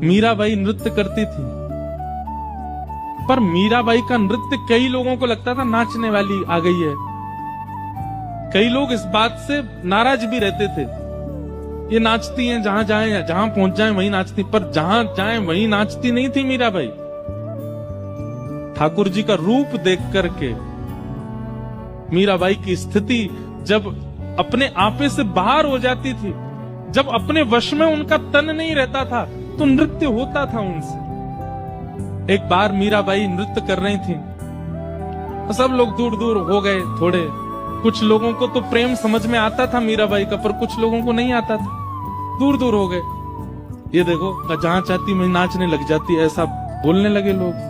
मीराबाई नृत्य करती थी, पर मीराबाई का नृत्य कई लोगों को लगता था नाचने वाली आ गई है। कई लोग इस बात से नाराज भी रहते थे, ये नाचती हैं जहां जाए, जहां पहुंच जाए वहीं नाचती, पर जहां जाए वहीं नाचती नहीं थी मीराबाई। ठाकुर जी का रूप देख करके मीराबाई की स्थिति जब अपने आपे से बाहर हो जाती थी, जब अपने वश में उनका तन नहीं रहता था, तो नृत्य होता था उनसे। एक बार मीराबाई नृत्य कर रही थी, सब लोग दूर दूर हो गए थोड़े। कुछ लोगों को तो प्रेम समझ में आता था मीराबाई का, पर कुछ लोगों को नहीं आता था, दूर दूर हो गए। ये देखो जहां चाहती मैं नाचने लग जाती, ऐसा बोलने लगे लोग।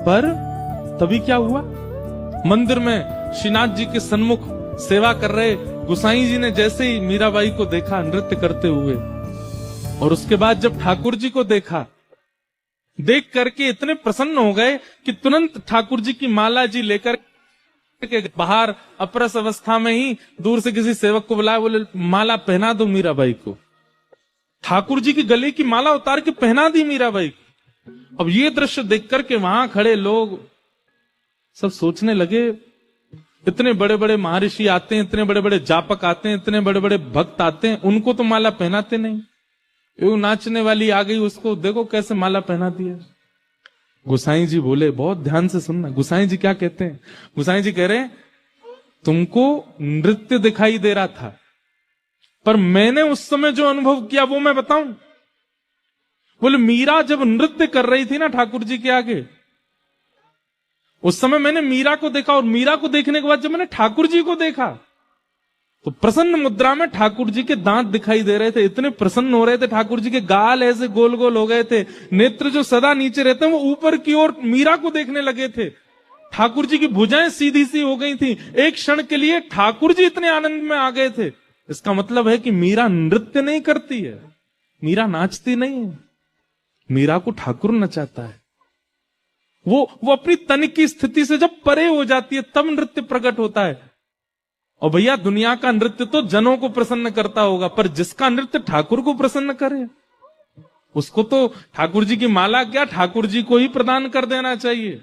पर तभी क्या हुआ, मंदिर में श्रीनाथ जी के सन्मुख सेवा कर रहे गुसाई जी ने जैसे ही मीराबाई को देखा नृत्य करते हुए, और उसके बाद जब ठाकुर जी को देखा, देख करके इतने प्रसन्न हो गए कि तुरंत ठाकुर जी की माला जी लेकर के बाहर अपरस अवस्था में ही दूर से किसी सेवक को बुलाया, बोले माला पहना दो मीराबाई को। ठाकुर जी की गले की माला उतार के पहना दी मीराबाई को। अब ये दृश्य देख करके वहां खड़े लोग सब सोचने लगे, इतने बड़े बड़े महर्षि आते हैं, इतने बड़े बड़े जापक आते हैं, इतने बड़े बड़े भक्त आते हैं, उनको तो माला पहनाते नहीं, वो नाचने वाली आ गई, उसको देखो कैसे माला पहना दिया। गुसाई जी बोले, बहुत ध्यान से सुनना, गुसाई जी क्या कहते हैं। गुसाई जी कह रहे हैं, तुमको नृत्य दिखाई दे रहा था, पर मैंने उस समय जो अनुभव किया वो मैं बताऊं। बोले मीरा जब नृत्य कर रही थी ना ठाकुर जी के आगे, उस समय मैंने मीरा को देखा, और मीरा को देखने के बाद जब मैंने ठाकुर जी को देखा, तो प्रसन्न मुद्रा में ठाकुर जी के दांत दिखाई दे रहे थे, इतने प्रसन्न हो रहे थे, ठाकुर जी के गाल ऐसे गोल गोल हो गए थे, नेत्र जो सदा नीचे रहते हैं वो ऊपर की ओर मीरा को देखने लगे थे, ठाकुर जी की भुजाएं सीधी सी हो गई थी। एक क्षण के लिए ठाकुर जी इतने आनंद में आ गए थे। इसका मतलब है कि मीरा नृत्य नहीं करती है, मीरा नाचती नहीं है, मीरा को ठाकुर नचाता है। वो अपनी तन की स्थिति से जब परे हो जाती है तब नृत्य प्रकट होता है। और भैया दुनिया का नृत्य तो जनों को प्रसन्न करता होगा, पर जिसका नृत्य ठाकुर को प्रसन्न करे उसको तो ठाकुर जी की माला क्या, ठाकुर जी को ही प्रदान कर देना चाहिए।